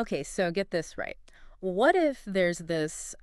Okay, so get this right. What if there's this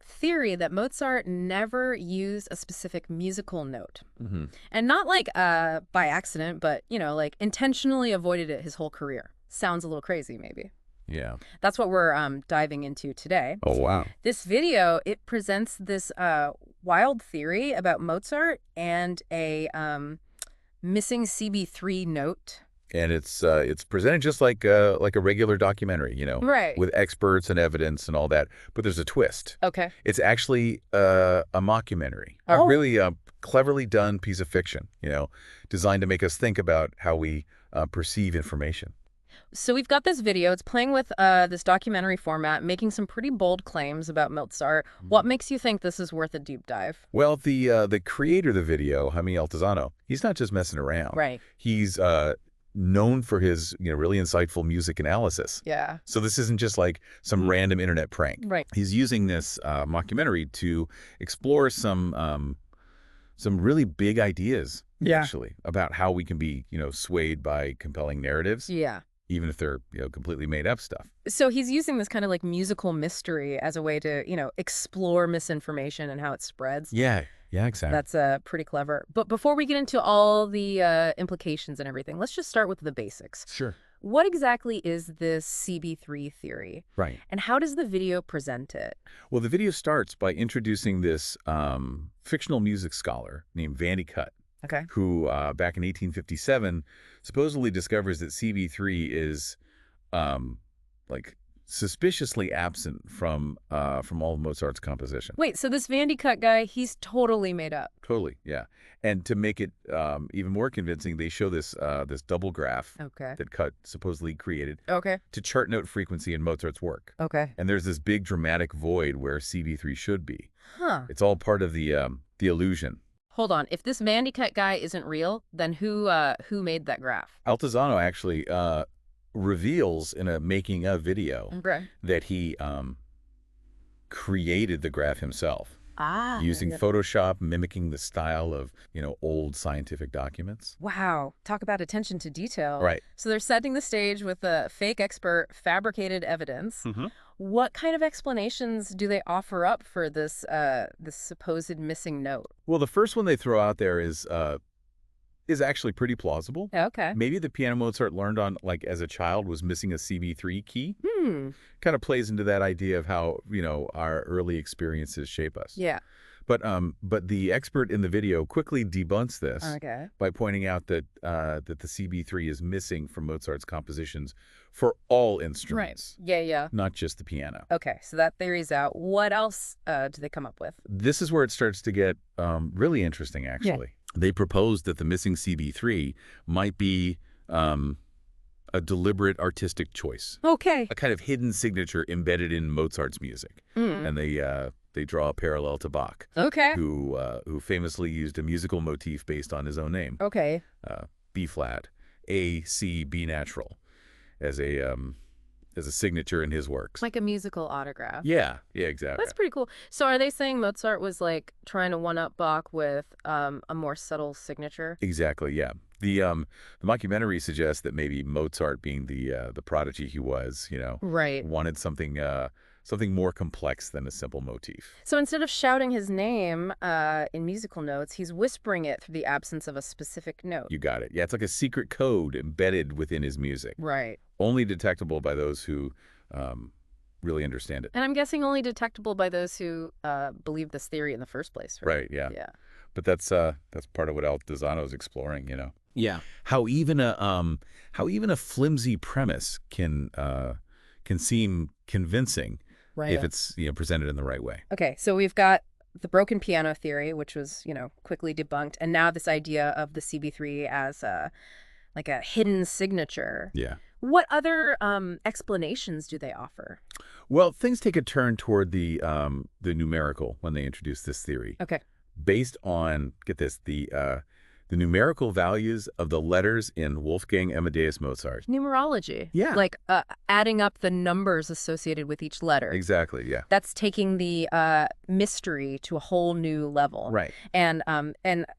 theory that Mozart never used a specific musical note? Hmm. And not like by accident, but, like intentionally avoided it his whole career. Sounds a little crazy, maybe. Yeah. That's what we're diving into today. Oh, wow. This video, it presents this wild theory about Mozart and a missing CB3 note. And it's presented just like a regular documentary, Right. with experts and evidence and all that. But there's a twist. Okay. It's actually a mockumentary, a Oh. really cleverly done piece of fiction, designed to make us think about how we perceive information. So we've got this video. It's playing with this documentary format, making some pretty bold claims about Mozart. What makes you think this is worth a deep dive? Well, the creator of the video, Jaime Altozano, he's not just messing around. Right. He's known for his really insightful music analysis. Yeah. So this isn't just like some random internet prank. Right. He's using this mockumentary to explore some really big ideas, actually, about how we can be swayed by compelling narratives, Yeah. even if they're completely made up stuff. So he's using this kind of like musical mystery as a way to, explore misinformation and how it spreads. Yeah. Yeah, exactly. That's pretty clever. But before we get into all the implications and everything, let's just start with the basics. Sure. What exactly is this CB3 theory? Right. And how does the video present it? Well, the video starts by introducing this fictional music scholar named Vandy Cutt, Okay. who back in 1857 supposedly discovers that CB3 is like suspiciously absent from all of Mozart's composition. Wait, so this Vandy Cut guy, he's totally made up. Totally, yeah. And to make it even more convincing, they show this double graph Okay. that Cutt supposedly created Okay. to chart note frequency in Mozart's work. Okay. And there's this big dramatic void where CB3 should be. Huh. It's all part of the illusion. Hold on. If this Vandy Cut guy isn't real, then who made that graph? Altozano actually reveals in a making of video Okay. that he created the graph himself using Yeah. Photoshop, mimicking the style of old scientific documents. Wow. Talk about attention to detail. Right. So they're setting the stage with a fake expert, fabricated evidence. What kind of explanations do they offer up for this supposed missing note? Well, the first one they throw out there is actually pretty plausible. Okay. Maybe the piano Mozart learned on, like, as a child was missing a CB3 key. Kind of plays into that idea of how, our early experiences shape us. Yeah. But the expert in the video quickly debunks this Okay. by pointing out that the CB3 is missing from Mozart's compositions for all instruments. Right. Yeah. Not just the piano. Okay. So that theory's out. What else do they come up with? This is where it starts to get really interesting, actually. They proposed that the missing CB3 might be a deliberate artistic choice, Okay. a kind of hidden signature embedded in Mozart's music. And they draw a parallel to Bach, Okay. who famously used a musical motif based on his own name, Okay. B flat, A, C, B natural, as a signature in his works. Like a musical autograph. Yeah, exactly. That's pretty cool. So are they saying Mozart was like trying to one-up Bach with a more subtle signature? Exactly, yeah. The mockumentary suggests that maybe Mozart, being the prodigy he was, Right. wanted something more complex than a simple motif. So instead of shouting his name in musical notes, he's whispering it through the absence of a specific note. You got it. Yeah, it's like a secret code embedded within his music, Right. only detectable by those who really understand it. And I'm guessing only detectable by those who believe this theory in the first place. Right, yeah. Yeah. But that's part of what Altozano's exploring, Yeah. How even a flimsy premise can seem convincing Right. if it's presented in the right way. Okay, so we've got the broken piano theory, which was, quickly debunked, and now this idea of the CB3 as like a hidden signature. Yeah. What other explanations do they offer? Well, things take a turn toward the numerical when they introduce this theory. Okay. Based on, get this, the The numerical values of the letters in Wolfgang Amadeus Mozart. Numerology. Yeah. Like adding up the numbers associated with each letter. Exactly, yeah. That's taking the mystery to a whole new level. Right. And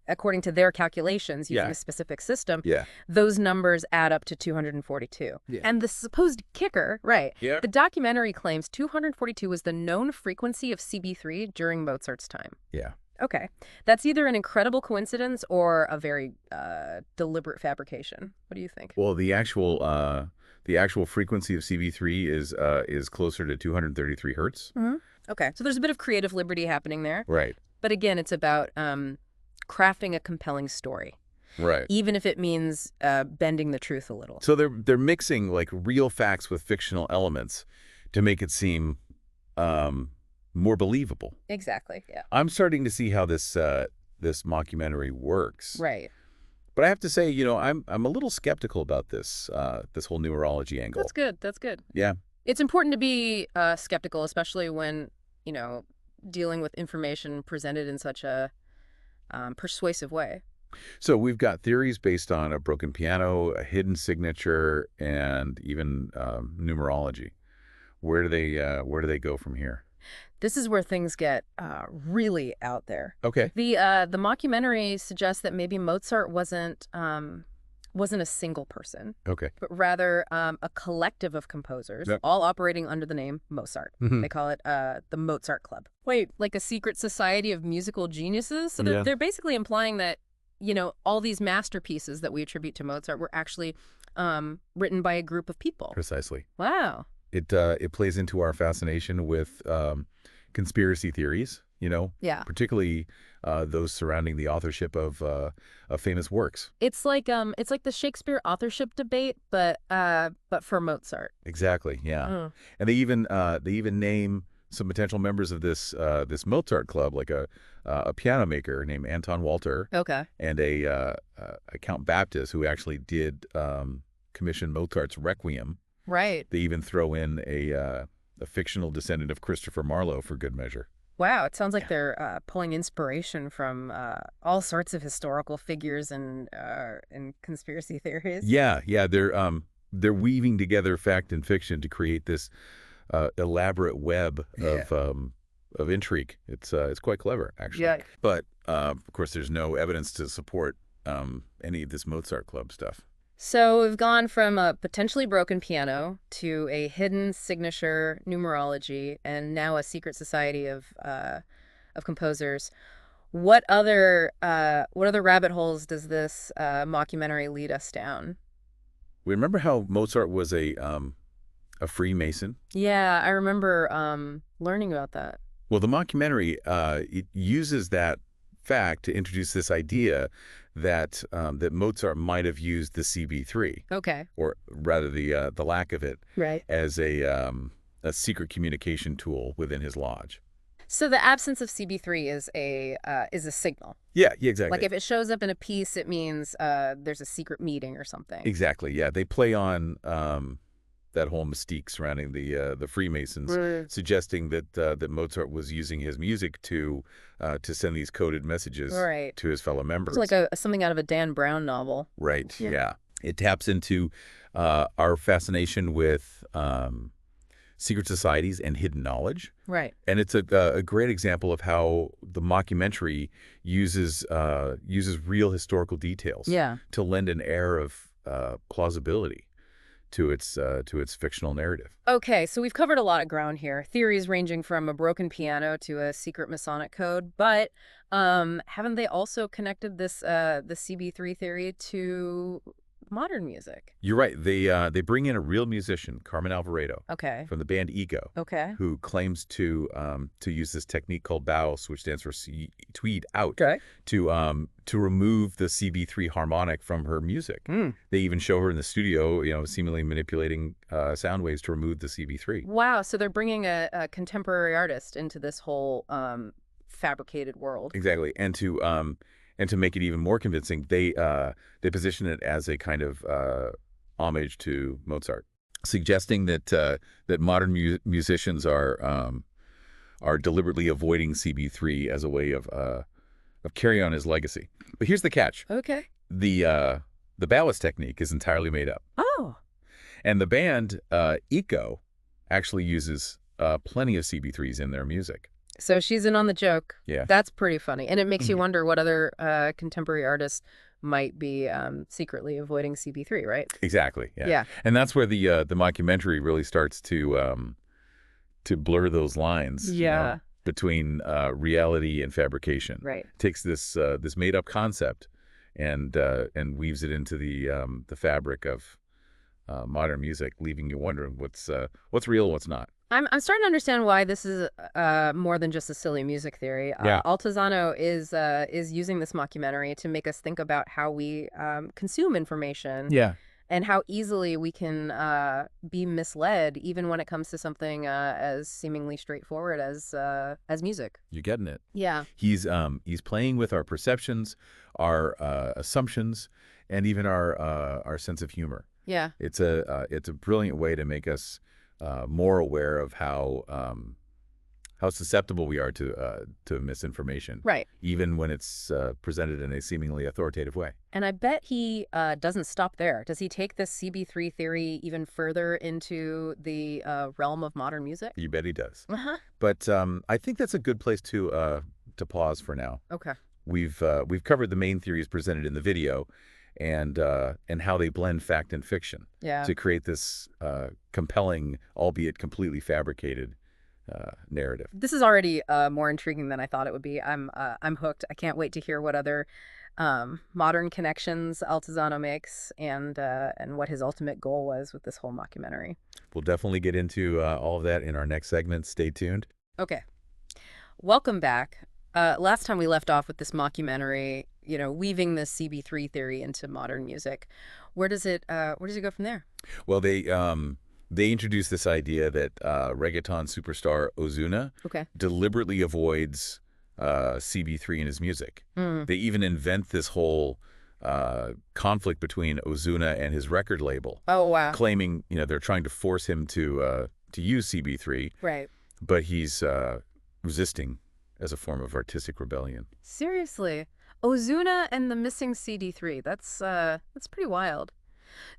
according to their calculations, using Yeah. a specific system, Yeah. those numbers add up to 242. Yeah. And the supposed kicker, right, Yeah. the documentary claims 242 was the known frequency of CB3 during Mozart's time. Yeah. Okay. That's either an incredible coincidence or a very deliberate fabrication. What do you think? Well, the actual frequency of CB3 is closer to 233 hertz. Mm-hmm. Okay. So there's a bit of creative liberty happening there. Right. But again, it's about crafting a compelling story. Right. Even if it means bending the truth a little. So they're mixing like real facts with fictional elements to make it seem more believable. Exactly. Yeah. I'm starting to see how this mockumentary works. Right. But I have to say, I'm a little skeptical about this whole numerology angle. That's good. That's good. Yeah. It's important to be skeptical, especially when, dealing with information presented in such a persuasive way. So we've got theories based on a broken piano, a hidden signature, and even numerology. Where do they go from here? This is where things get really out there. Okay. The mockumentary suggests that maybe Mozart wasn't a single person. Okay. But rather a collective of composers, Yep. all operating under the name Mozart. Mhm. They call it the Mozart Club. Wait, like a secret society of musical geniuses? So Yeah. they're basically implying that, all these masterpieces that we attribute to Mozart were actually written by a group of people. Precisely. Wow. It plays into our fascination with conspiracy theories, Yeah. particularly those surrounding the authorship of famous works. It's like the Shakespeare authorship debate, but for Mozart. Exactly, yeah. Mm. And they even name some potential members of this Mozart club, like a piano maker named Anton Walter, Okay. and a Count Baptist who actually did commission Mozart's Requiem. Right. They even throw in a fictional descendant of Christopher Marlowe for good measure. Wow, it sounds like they're pulling inspiration from all sorts of historical figures and conspiracy theories. Yeah, they're weaving together fact and fiction to create this elaborate web of intrigue. It's quite clever, actually. Yeah. But of course, there's no evidence to support any of this Mozart Club stuff. So we've gone from a potentially broken piano to a hidden signature numerology, and now a secret society of composers. What other rabbit holes does this mockumentary lead us down? We remember how Mozart was a Freemason. Yeah, I remember learning about that. Well, the mockumentary it uses that fact to introduce this idea that that Mozart might have used the CB3, Okay. or rather the lack of it, Right. as a secret communication tool within his lodge. So the absence of CB3 is a signal. Yeah, exactly. Like if it shows up in a piece, it means there's a secret meeting or something. Exactly. Yeah, they play on that whole mystique surrounding the Freemasons, Right. suggesting that Mozart was using his music to send these coded messages Right. to his fellow members. It's like something out of a Dan Brown novel. Right. Yeah. Yeah. It taps into our fascination with secret societies and hidden knowledge. Right. And it's a great example of how the mockumentary uses real historical details Yeah. to lend an air of plausibility to its fictional narrative. Okay, so we've covered a lot of ground here. Theories ranging from a broken piano to a secret Masonic code, but haven't they also connected the CB3 theory to modern music? You're right. They bring in a real musician, Carmen Alvarado, Okay. from the band Ego, Okay. who claims to use this technique called BAUS, which stands for tweed out, Okay. to remove the CB3 harmonic from her music. Mm. They even show her in the studio, seemingly manipulating sound waves to remove the CB3. Wow, so they're bringing a contemporary artist into this whole fabricated world. Exactly, and to make it even more convincing, they position it as a kind of homage to Mozart, suggesting that modern musicians are deliberately avoiding CB3 as a way of carry on his legacy. But here's the catch. Okay. The ballast technique is entirely made up. Oh. And the band, Eco, actually uses plenty of CB3s in their music. So she's in on the joke. Yeah. That's pretty funny. And it makes you wonder what other contemporary artists might be secretly avoiding CB3, right? Exactly. Yeah. Yeah. And that's where the mockumentary really starts to blur those lines. Yeah. Between reality and fabrication. Right. Takes this made up concept and weaves it into the fabric of modern music, leaving you wondering what's real, what's not. I'm starting to understand why this is more than just a silly music theory. Yeah. Altozano is using this mockumentary to make us think about how we consume information. Yeah. And how easily we can be misled, even when it comes to something as seemingly straightforward as music. You're getting it. Yeah. He's playing with our perceptions, our assumptions, and even our sense of humor. Yeah. It's a brilliant way to make us more aware of how susceptible we are to misinformation. Right. Even when it's presented in a seemingly authoritative way. And I bet he doesn't stop there. Does he take this CB3 theory even further into the realm of modern music? You bet he does. Uh-huh. But I think that's a good place to pause for now. Okay. We've covered the main theories presented in the video, and how they blend fact and fiction to create this compelling, albeit completely fabricated, narrative. This is already more intriguing than I thought it would be. I'm hooked. I can't wait to hear what other modern connections Altozano makes and what his ultimate goal was with this whole mockumentary. We'll definitely get into all of that in our next segment. Stay tuned. Okay. Welcome back. Last time we left off with this mockumentary, weaving the CB3 theory into modern music. Where does it go from there? Well, they introduced this idea that reggaeton superstar Ozuna deliberately avoids CB3 in his music. They even invent this whole conflict between Ozuna and his record label. Oh, wow. Claiming, they're trying to force him to use CB3. Right. But he's resisting as a form of artistic rebellion. Seriously. Ozuna and the missing CD3. That's pretty wild.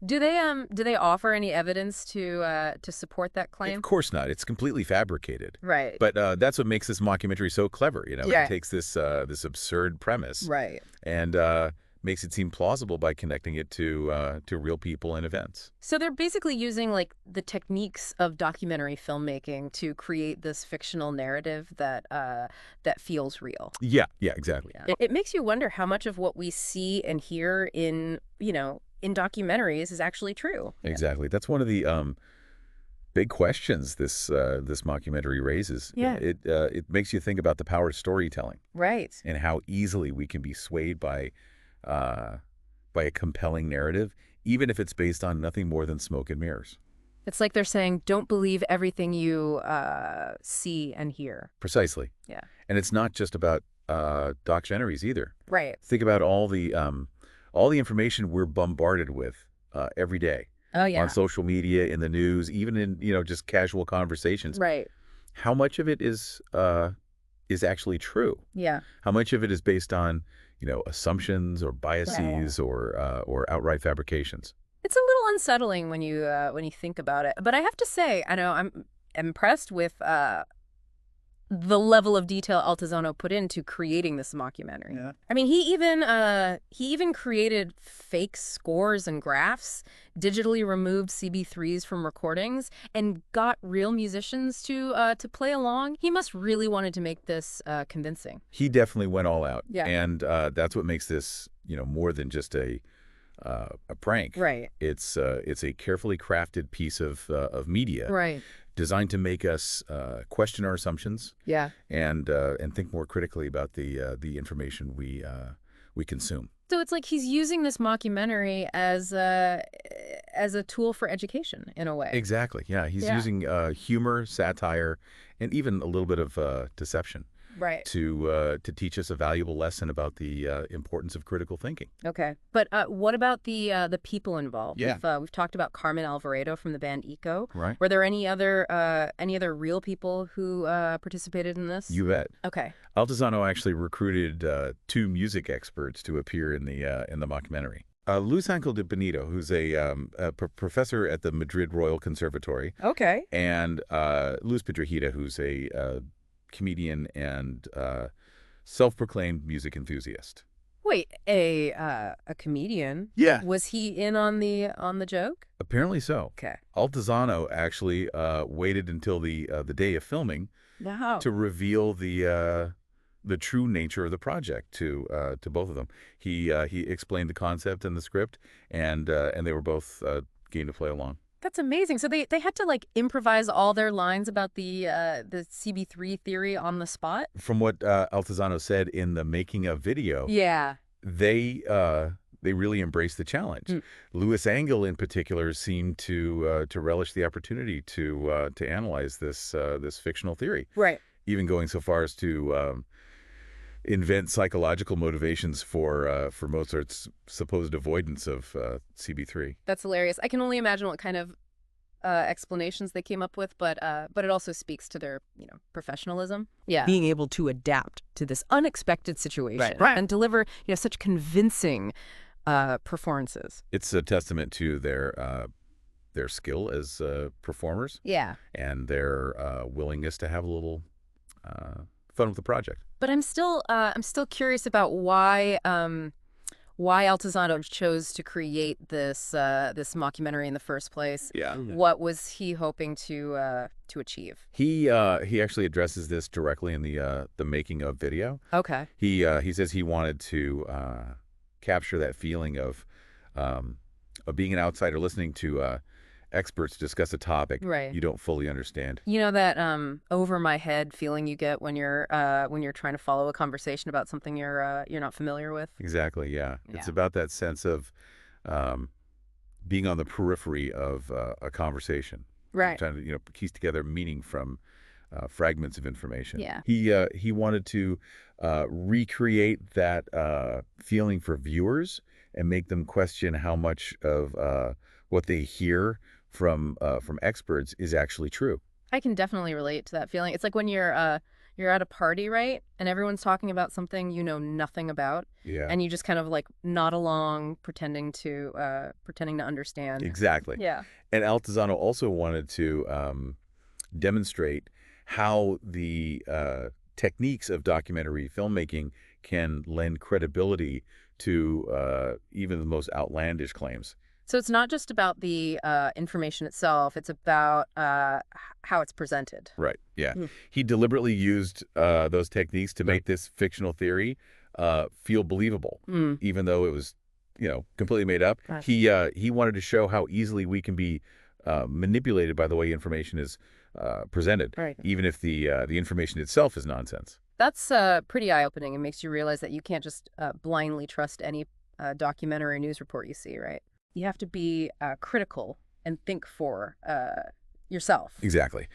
Do they offer any evidence to support that claim? Of course not. It's completely fabricated. Right. But that's what makes this mockumentary so clever. Yeah. It takes this absurd premise, right, and makes it seem plausible by connecting it to real people and events. So they're basically using like the techniques of documentary filmmaking to create this fictional narrative that feels real. Yeah, exactly. Yeah. It makes you wonder how much of what we see and hear in documentaries is actually true. Exactly. That's one of the big questions this mockumentary raises. Yeah. It makes you think about the power of storytelling. Right. And how easily we can be swayed by a compelling narrative, even if it's based on nothing more than smoke and mirrors. It's like they're saying, don't believe everything you see and hear. Precisely. Yeah. And it's not just about documentaries either. Right. Think about all the information we're bombarded with every day. Oh, yeah. On social media, in the news, even in just casual conversations. Right. How much of it is actually true? Yeah. How much of it is based on assumptions or biases or outright fabrications? It's a little unsettling when you think about it. But I have to say, I know I'm impressed with the level of detail Altozano put into creating this mockumentary. Yeah. I mean, he even created fake scores and graphs, digitally removed CB3s from recordings, and got real musicians to play along. He must really wanted to make this convincing. He definitely went all out. Yeah. And that's what makes this more than just a prank. Right. It's a carefully crafted piece of media. Right. Designed to make us question our assumptions. Yeah. And think more critically about the information we consume. So it's like he's using this mockumentary as a tool for education in a way. Exactly. Yeah. He's using humor, satire, and even a little bit of deception Right. to teach us a valuable lesson about the importance of critical thinking. Okay. But what about the people involved? Yeah. We've talked about Carmen Alvarado from the band Eco. Right. Were there any other real people who participated in this? You bet. Okay. Altozano actually recruited 2 music experts to appear in the mockumentary. Luis Angel de Benito, who's a professor at the Madrid Royal Conservatory. Okay. And Luis Pedrahita, who's a comedian and self-proclaimed music enthusiast. Wait, a comedian? Yeah. Was he in on the joke? Apparently so. Okay. Altozano actually waited until the day of filming to reveal the true nature of the project to both of them. He explained the concept and the script, and they were both game to play along. That's amazing. So they had to like improvise all their lines about the CB3 theory on the spot? From what Altozano said in the making of video, Yeah. they really embraced the challenge. Luis Angel, in particular, seemed to relish the opportunity to analyze this fictional theory. Right. Even going so far as to invent psychological motivations for Mozart's supposed avoidance of CB3. That's hilarious. I can only imagine what kind of explanations they came up with, but it also speaks to their professionalism. Yeah, being able to adapt to this unexpected situation and deliver such convincing performances. It's a testament to their skill as performers. Yeah, and their willingness to have a little fun with the project. But I'm still curious about why Altozano chose to create this mockumentary in the first place. Yeah. What was he hoping to achieve? He actually addresses this directly in the making of video. Okay. He says he wanted to capture that feeling of being an outsider listening to experts discuss a topic you don't fully understand. You know that over my head feeling you get when you're trying to follow a conversation about something you're not familiar with? Exactly, yeah. It's about that sense of being on the periphery of a conversation. Right. Trying to piece together meaning from fragments of information. Yeah. He wanted to recreate that feeling for viewers and make them question how much of what they hear from experts is actually true. I can definitely relate to that feeling. It's like when you're at a party, right? And everyone's talking about something you know nothing about. Yeah. And you just kind of like nod along, pretending to understand. Exactly. Yeah. And Altozano also wanted to demonstrate how the techniques of documentary filmmaking can lend credibility to even the most outlandish claims. So it's not just about the information itself. It's about how it's presented. Right. Yeah. He deliberately used those techniques to make this fictional theory feel believable, even though it was, completely made up. Gosh. He wanted to show how easily we can be manipulated by the way information is presented, even if the information itself is nonsense. That's pretty eye-opening. It makes you realize that you can't just blindly trust any documentary news report you see, right? You have to be critical and think for yourself. Exactly.